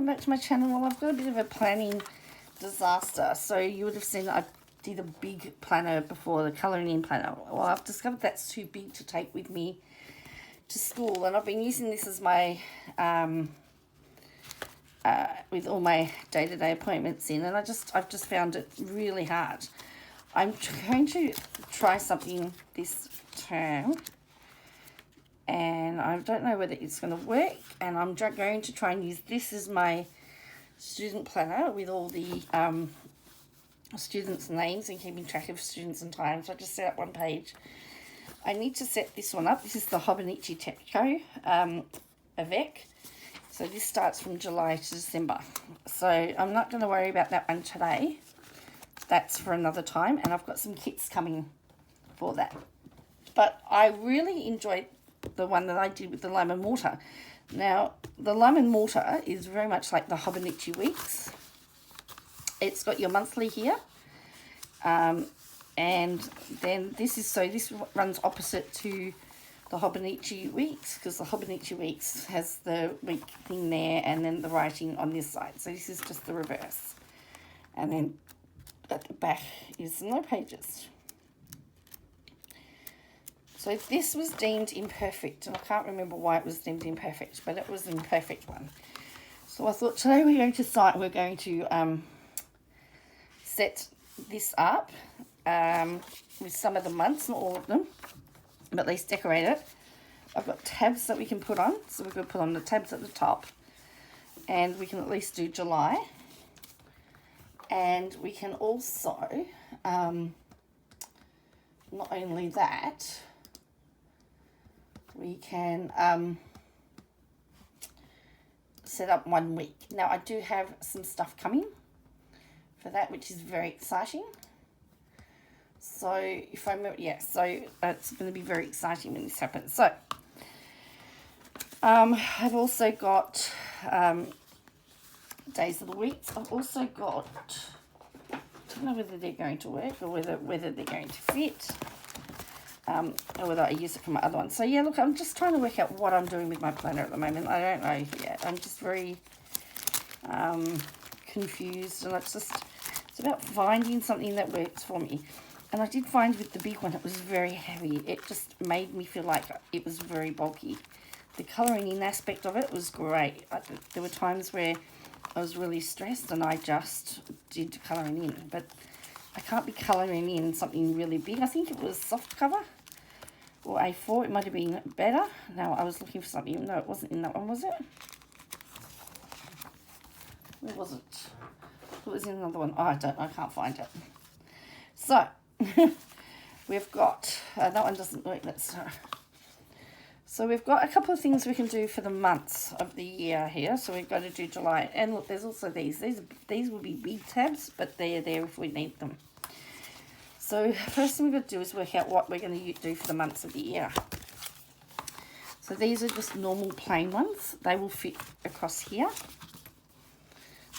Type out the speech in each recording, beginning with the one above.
welcome back to my channel. Well, I've got a bit of a planning disaster. So you would have seen that I did a big planner before, the colouring in planner. Well, I've discovered that's too big to take with me to school, and I've been using this as my with all my day-to-day appointments in, and I've just found it really hard. I'm going to try something this term, and I don't know whether it's going to work, and I'm going to try and use this as my student planner with all the students' names and keeping track of students and times. So I just set up one page. I need to set this one up. This is the Hobonichi Tepco Avec. So this starts from July to December. So I'm not going to worry about that one today. That's for another time, and I've got some kits coming for that. But I really enjoyed the one that I did with the lime and mortar. Now, the lime and mortar is very much like the Hobonichi Weeks. It's got your monthly here. And then this runs opposite to the Hobonichi Weeks, because the Hobonichi Weeks has the week thing there and then the writing on this side. So this is just the reverse. And then at the back is no pages. So this was deemed imperfect, and I can't remember why it was deemed imperfect, but it was an imperfect one. So I thought today we're going to set this up with some of the months, not all of them, but at least decorate it. I've got tabs that we can put on, so we're going to put on the tabs at the top, and we can at least do July. And we can also, not only that, we can set up 1 week. Now, I do have some stuff coming for that, which is very exciting. So, if I remember, yeah, so it's going to be very exciting when this happens. So, I've also got days of the week. I've also got, I don't know whether they're going to work or whether they're going to fit, or whether I use it for my other one. So yeah, look, I'm just trying to work out what I'm doing with my planner at the moment. I don't know yet. I'm just very confused, and it's about finding something that works for me. And I did find with the big one, it was very heavy. It just made me feel like it was very bulky. The colouring in aspect of it was great. There were times where I was really stressed and I just did colouring in, but I can't be colouring in something really big. I think it was soft cover or A4. It might have been better. Now, I was looking for something. No, it wasn't in that one, was it? Where was it? It was in another one. Oh, I can't find it. So, we've got, that one doesn't work. So we've got a couple of things we can do for the months of the year here. So we've got to do July. And look, there's also these. These will be big tabs, but they're there if we need them. So first thing we've got to do is work out what we're going to do for the months of the year. So these are just normal plain ones. They will fit across here.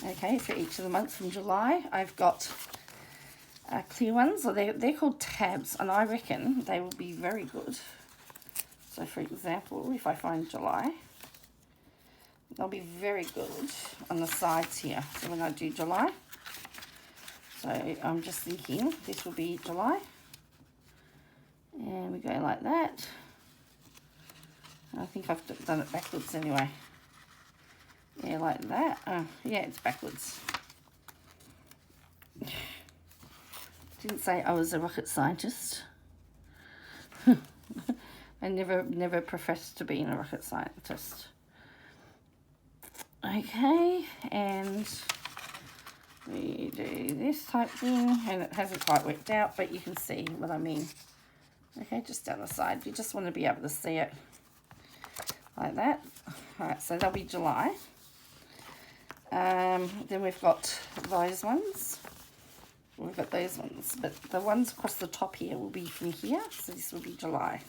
Okay, for each of the months from July. I've got clear ones. So they're called tabs, and I reckon they will be very good. So, for example, if I find July, they'll be very good on the sides here. So when I do July, so I'm just thinking this will be July. And we go like that. I think I've done it backwards anyway. Yeah, like that. Yeah, it's backwards. Didn't say I was a rocket scientist. I never professed to be a rocket scientist. Okay, and we do this type thing, and it hasn't quite worked out, but you can see what I mean. Okay, just down the side. You just want to be able to see it like that. All right, so that'll be July. Then we've got those ones. We've got those ones, but the ones across the top here will be from here, so this will be July.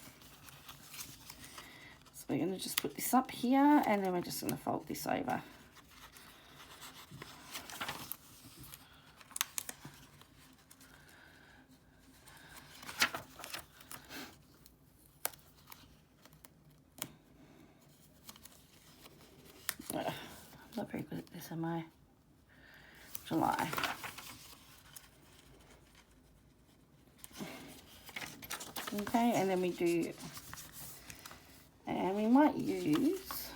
So we're going to just put this up here, and then we're just going to fold this over. Not very good at this, am I? July. Okay, and then we do, and we might use,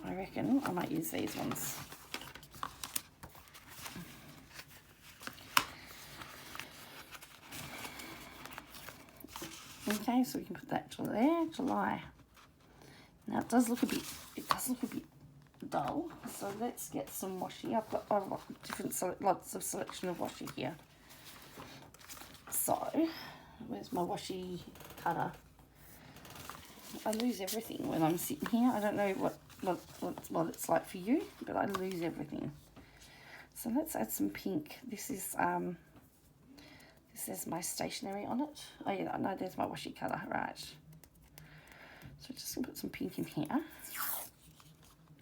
I reckon I might use these ones. Okay, so we can put that to there, July. Now it does look a bit dull, so let's get some washi. I've got lots of selection of washi here. So, where's my washi cutter? I lose everything when I'm sitting here. I don't know what it's like for you, but I lose everything. So let's add some pink. This says my stationery on it. Oh yeah, no, there's my washi cutter, right. So just gonna put some pink in here.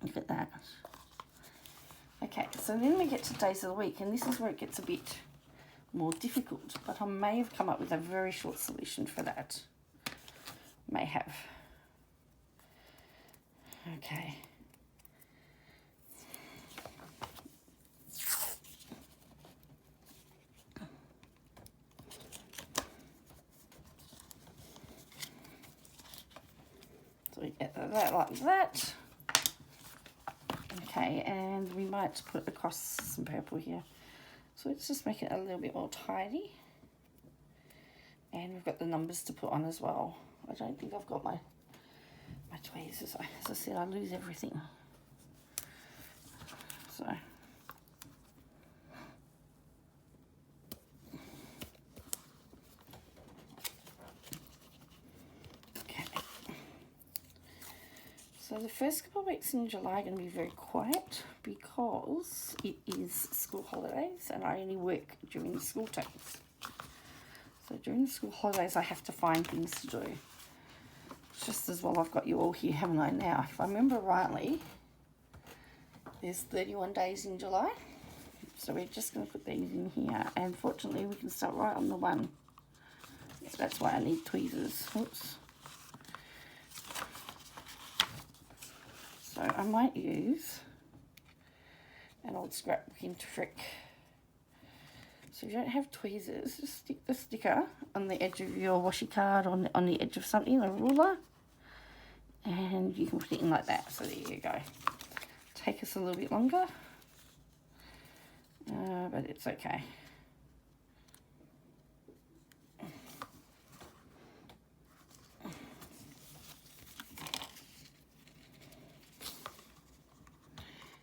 Look at that. Okay, so then we get to days of the week, and this is where it gets a bit more difficult, but I may have come up with a very short solution for that. May have. Okay. So we get that like that. Okay, and we might put across some purple here. So let's just make it a little bit more tidy. And we've got the numbers to put on as well. I don't think I've got my tweezers. As I said, I lose everything. So. Okay. So the first couple of weeks in July are going to be very quiet because it is school holidays and I only work during the school times. So during the school holidays I have to find things to do. Just as well I've got you all here, haven't I now? If I remember rightly, there's 31 days in July. So we're just going to put these in here. And fortunately we can start right on the one. So that's why I need tweezers. Oops. So I might use an old scrapbooking trick. So if you don't have tweezers, just stick the sticker on the edge of your washi card, on the edge of something, a ruler, and you can put it in like that. So there you go. Take us a little bit longer, but it's okay.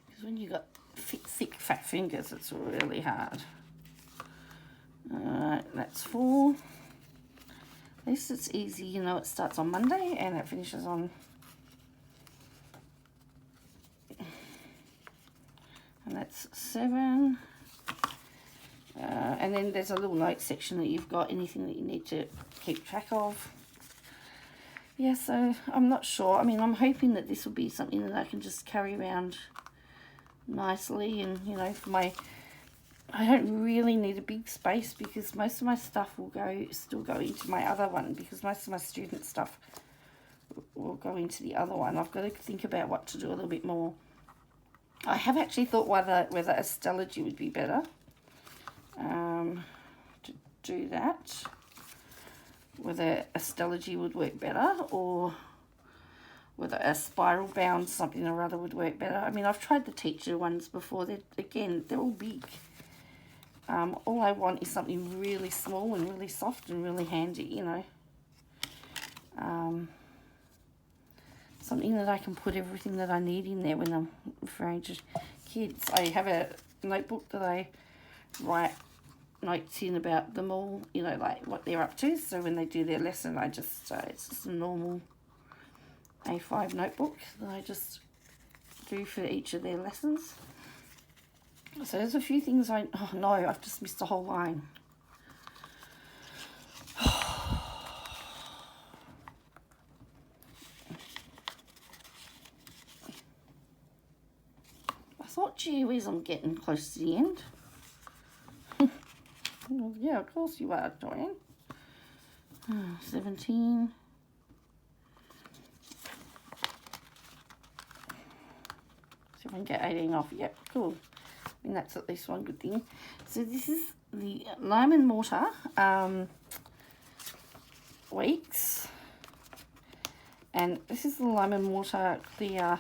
Because when you've got thick, fat fingers, it's really hard. Alright, that's 4. At least it's easy, you know, it starts on Monday and it finishes on... And that's 7. And then there's a little note section that you've got, anything that you need to keep track of. Yeah, so I'm not sure. I mean, I'm hoping that this will be something that I can just carry around nicely and, you know, for my... I don't really need a big space because most of my stuff will still go into my other one, because most of my student stuff will go into the other one. I've got to think about what to do a little bit more. I have actually thought whether astrology would be better to do that. Whether astrology would work better, or whether a spiral bound something or other would work better. I mean, I've tried the teacher ones before. They're all big. All I want is something really small and really soft and really handy, you know. Something that I can put everything that I need in there when I'm referring to kids. I have a notebook that I write notes in about them all, you know, like what they're up to. So when they do their lesson, it's just a normal A5 notebook that I just do for each of their lessons. So there's a few things oh no, I've just missed a whole line. I thought, gee whiz, I'm getting close to the end. Well, yeah, of course you are, Joanne. 17. See if I can get 18 off. Yep, cool. I mean, that's at least one good thing. So this is the Lime and Mortar Weeks. And this is the Lime and Mortar Clear.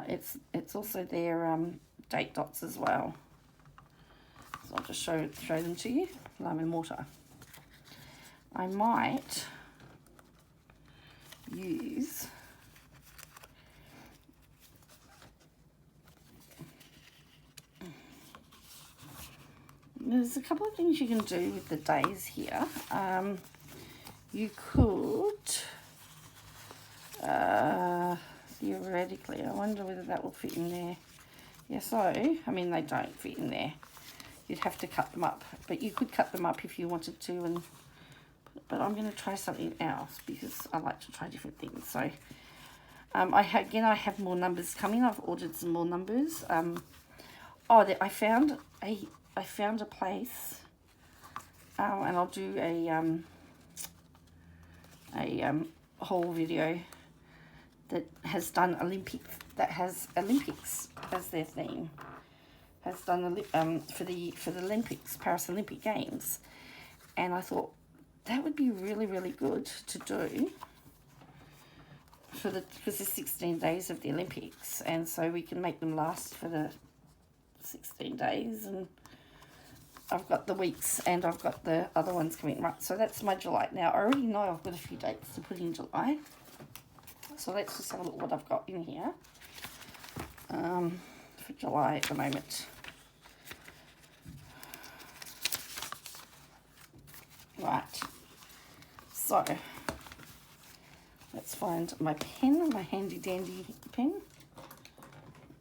It's also their date dots as well. So I'll just show them to you. Lime and Mortar. I might use there's a couple of things you can do with the days here. You could theoretically, I wonder whether that will fit in there. Yeah, so I mean they don't fit in there. You'd have to cut them up, but you could cut them up if you wanted to. And but I'm going to try something else because I like to try different things. So I have more numbers coming. I've ordered some more numbers. I found a place, and I'll do a haul video that has done Olympics as their theme. Has done for the Olympics, Paris Olympic Games, and I thought that would be really, really good to do because there's 16 days of the Olympics, and so we can make them last for the 16 days. And I've got the weeks and I've got the other ones coming. Right, so that's my July. Now I already know I've got a few dates to put in July, so let's just have a look what I've got in here for July at the moment. Right, so let's find my pen, my handy dandy pen.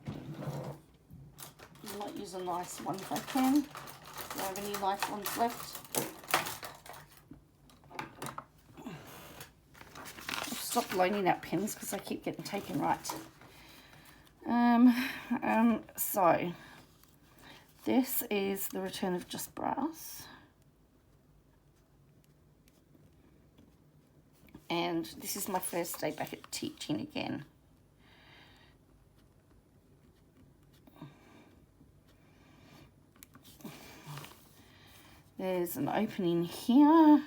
I might use a nice one if I can. Do I have any nice ones left? I've stopped loaning out pens because I keep getting taken. Right. So this is the return of Just Brass. And this is my first day back at teaching again. There's an opening here.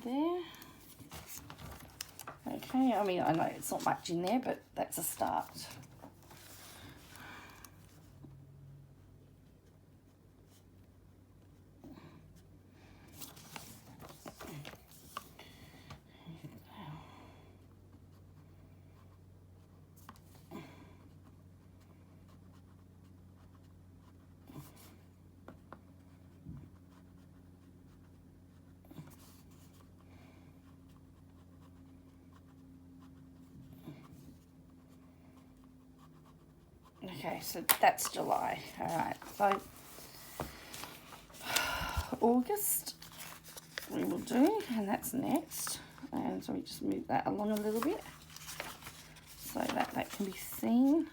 There. Okay, I mean, I know it's not much in there, but that's a start. Okay, so that's July. All right, so August we will do, and that's next. And so we just move that along a little bit so that can be seen.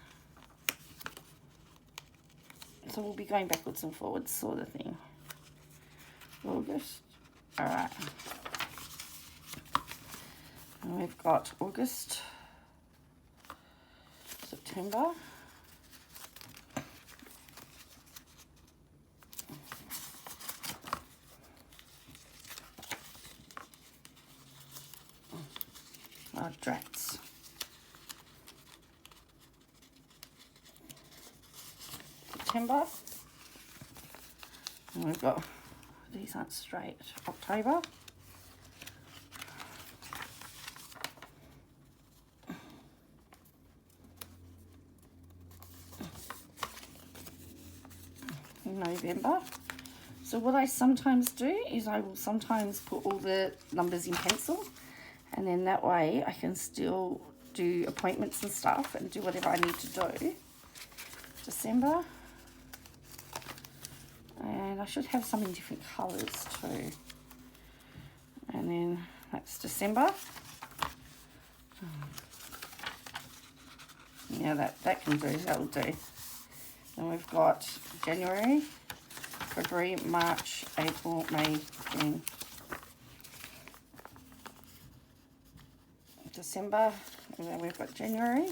So we'll be going backwards and forwards sort of thing. August. All right. And we've got August, September, drats. September. And we've got, these aren't straight, October. November. So what I sometimes do is I will sometimes put all the numbers in pencil, and then that way I can still do appointments and stuff and do whatever I need to do. December. And I should have some in different colours too. And then that's December. Yeah, that can do, that'll do. Then we've got January, February, March, April, May, June. December, and then we've got January,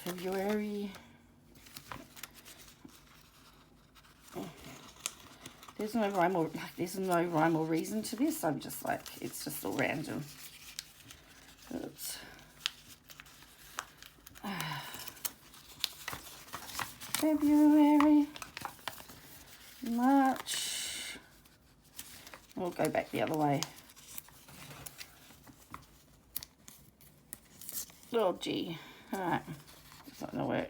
February. There's no rhyme or reason to this. I'm just like, it's just all random. Oops. February, March. We'll go back the other way. Oh gee. Alright. It's not gonna work.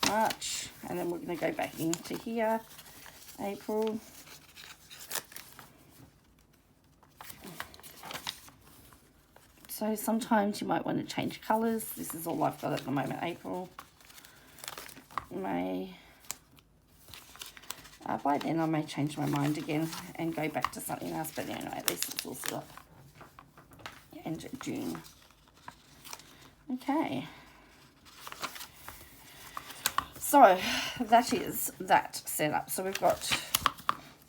March, and then we're gonna go back into here. April. So sometimes you might want to change colours. This is all I've got at the moment. April, May. By then I may change my mind again and go back to something else. But anyway, at least it's all set up. And June. Okay. So that is that setup. So we've got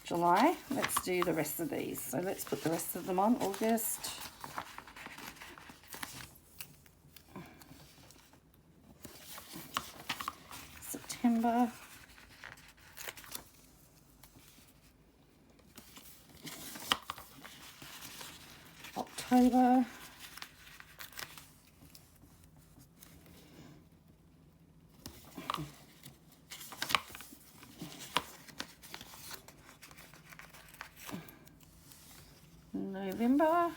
July. Let's do the rest of these. So let's put the rest of them on. August. September. October. November,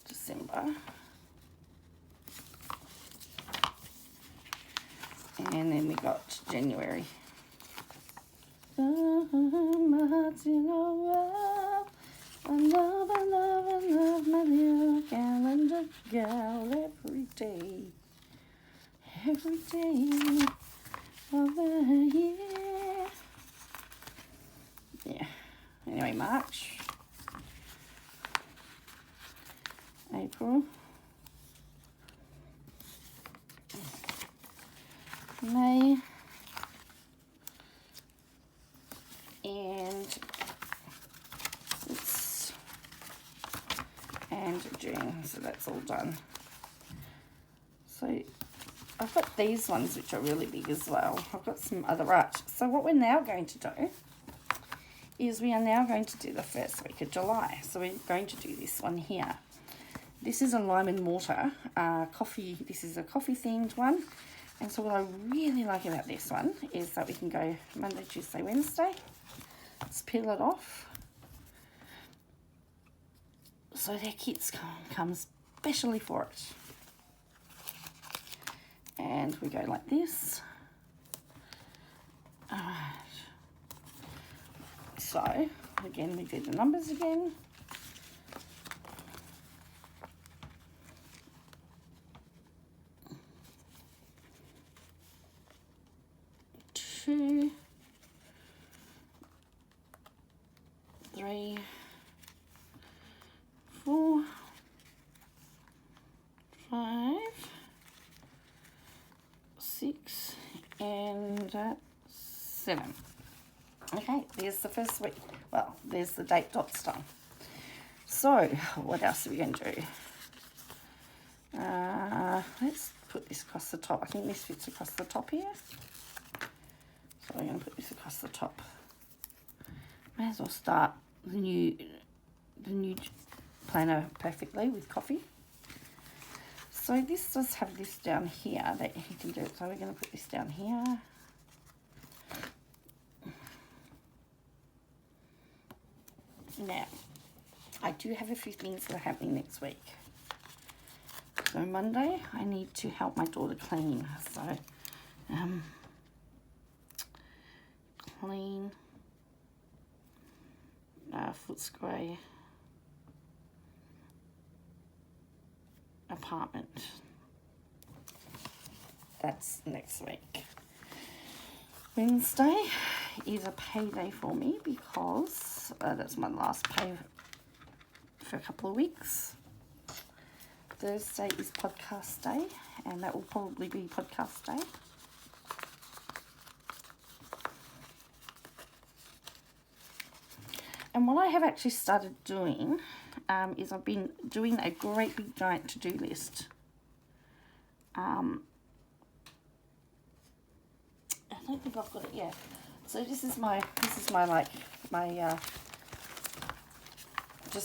December, and then we got January. I love my little calendar gal every day of the year. Yeah. Anyway, March, April, May, and June. So that's all done. So I've got these ones which are really big as well. I've got some other art. So what we're now going to do is we are now going to do the first week of July. So we're going to do this one here. This is a lime and mortar coffee. This is a coffee themed one. And so what I really like about this one is that we can go Monday, Tuesday, Wednesday. Let's peel it off. So their kits come specially for it. And we go like this. All right. So, again, we do the numbers again. Two, 3, 4, 5, 6, and 7. Okay, there's the first week. Well, there's the date dots done. So, what else are we going to do? Let's put this across the top. I think this fits across the top here. So I'm going to put this across the top. May as well start the new planner perfectly with coffee. So this does have this down here that you can do it. So we're going to put this down here. Now, I do have a few things that are happening next week. So Monday, I need to help my daughter clean. So, clean Footscray apartment. That's next week. Wednesday is a payday for me because that's my last pay for a couple of weeks. Thursday is podcast day, and that will probably be podcast day. And what I have actually started doing is I've been doing a great big giant to-do list. I don't think I've got it yet. So this is my just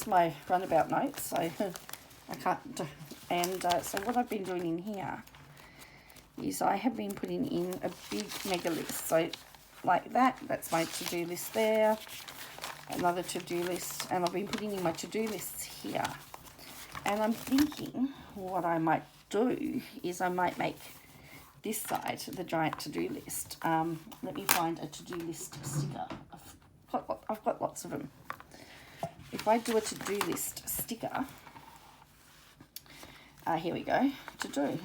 my runabout notes. So I can't do, and so what I've been doing in here is I have been putting in a big mega list. So like that's my to-do list there. Another to-do list, and I've been putting in my to-do lists here. And I'm thinking what I might do is I might make this side the giant to-do list. Let me find a to-do list sticker. I've got lots of them. If I do a to-do list sticker, here we go, to do.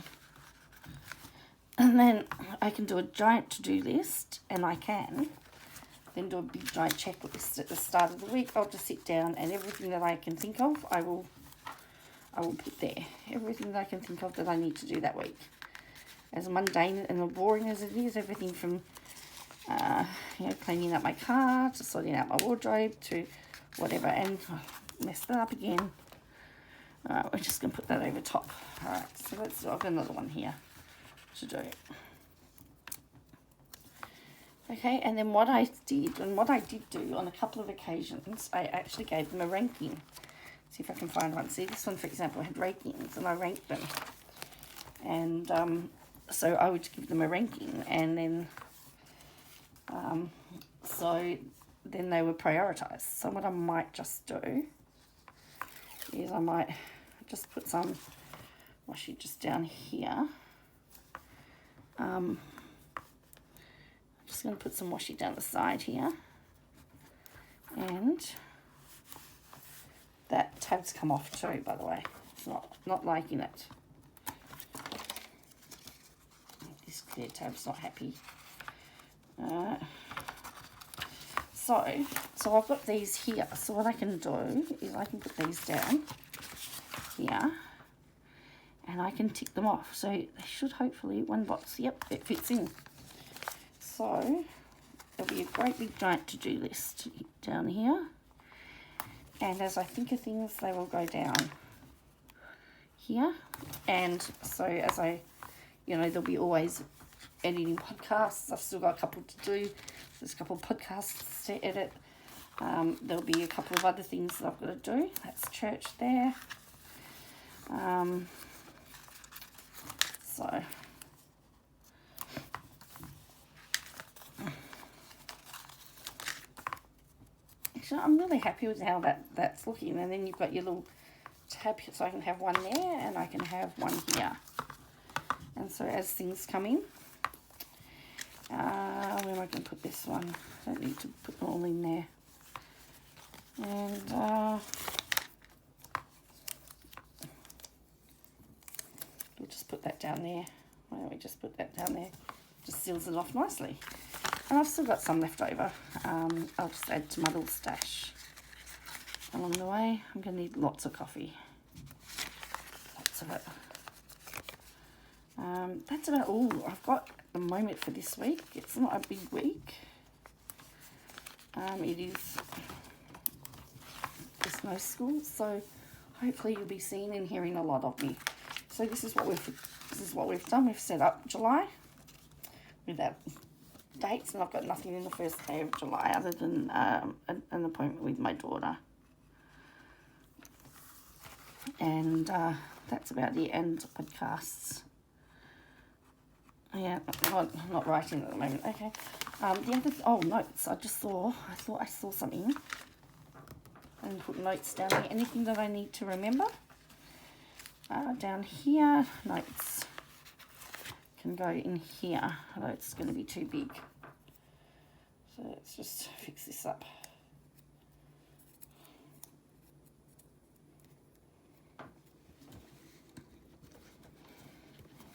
And then I can do a giant to-do list, and I can then do a big giant checklist at the start of the week. I'll just sit down and everything that I can think of, I will put there. Everything that I can think of that I need to do that week. As mundane and boring as it is, everything from cleaning up my car to sorting out my wardrobe to whatever. And messed that up again. Alright, we're just going to put that over top. Alright, so I've got another one here to do. Okay, and then what I did do on a couple of occasions, I actually gave them a ranking. See if I can find one. See, this one, for example, had rankings, and I ranked them. And so I would give them a ranking, and then so then they were prioritised. So what I might just do is I might just put some washi just down here. Just going to put some washi down the side here, and that tab's come off too, by the way. It's not liking it. This clear tab's not happy. So I've got these here. So what I can do is I can put these down here, and I can tick them off. So they should hopefully one box. Yep, it fits in. So there'll be a great big giant to-do list down here, and as I think of things, they will go down here. And so as I, there'll be always editing podcasts. I've still got a couple to do. There's a couple of podcasts to edit. There'll be a couple of other things that I've got to do. That's church there. Actually, I'm really happy with how that's looking. And then you've got your little tab, so I can have one there and I can have one here. And so as things come in, where am I going to put this one? I don't need to put them all in there. And we'll just put that down there. Why don't we just put that down there? Just seals it off nicely. And I've still got some left over. I'll just add to my little stash along the way. I'm going to need lots of coffee. Lots of it. That's about all I've got at the moment for this week. It's not a big week. It is just no school, so hopefully you'll be seeing and hearing a lot of me. So this is what we've done. We've set up July with our dates, and I've got nothing in the first day of July other than an appointment with my daughter. And that's about the end of podcasts. Yeah, not writing at the moment. Okay. The other notes. I thought I saw something. And put notes down there. Anything that I need to remember. Down here, notes can go in here, although it's going to be too big. So let's just fix this up.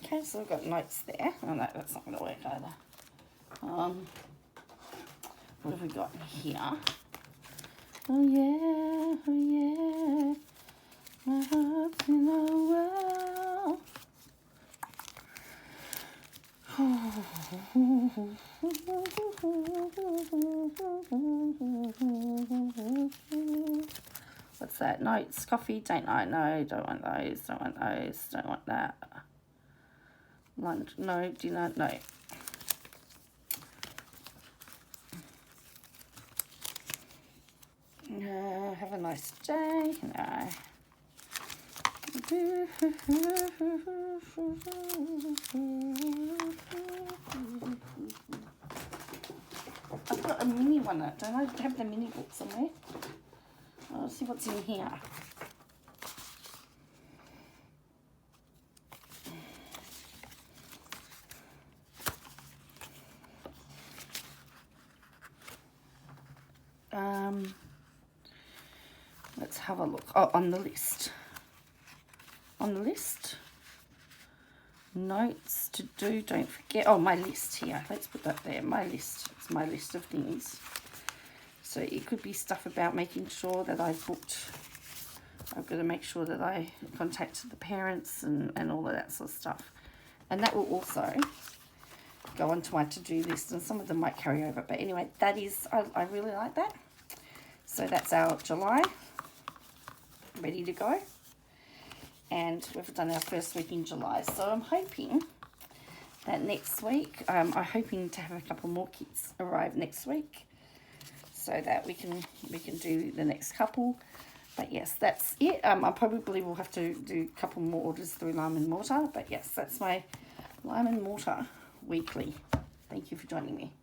Okay, so we've got notes there. Oh no, that's not going to work either. What have we got here? Oh yeah, my heart's in a well. What's that? Notes, coffee, don't know. No, don't want those, don't want those, don't want that. Lunch, no, dinner, no. Have a nice day, no. I've got a mini one, don't I have the mini book somewhere? I'll see what's in here. Let's have a look. Oh, on the list. On the list. Notes to do, don't forget. Oh, my list here. Let's put that there. My list. It's my list of things. So it could be stuff about making sure that I've booked. I've got to make sure that I contact the parents and all of that sort of stuff. And that will also go onto my to-do list, and some of them might carry over. But anyway, that is, I really like that. So that's our July. Ready to go. And we've done our first week in July. So I'm hoping that next week, I'm hoping to have a couple more kits arrive next week, so that we can do the next couple. But yes, that's it. I probably will have to do a couple more orders through Lime and Mortar. But yes, that's my Lime and Mortar weekly. Thank you for joining me.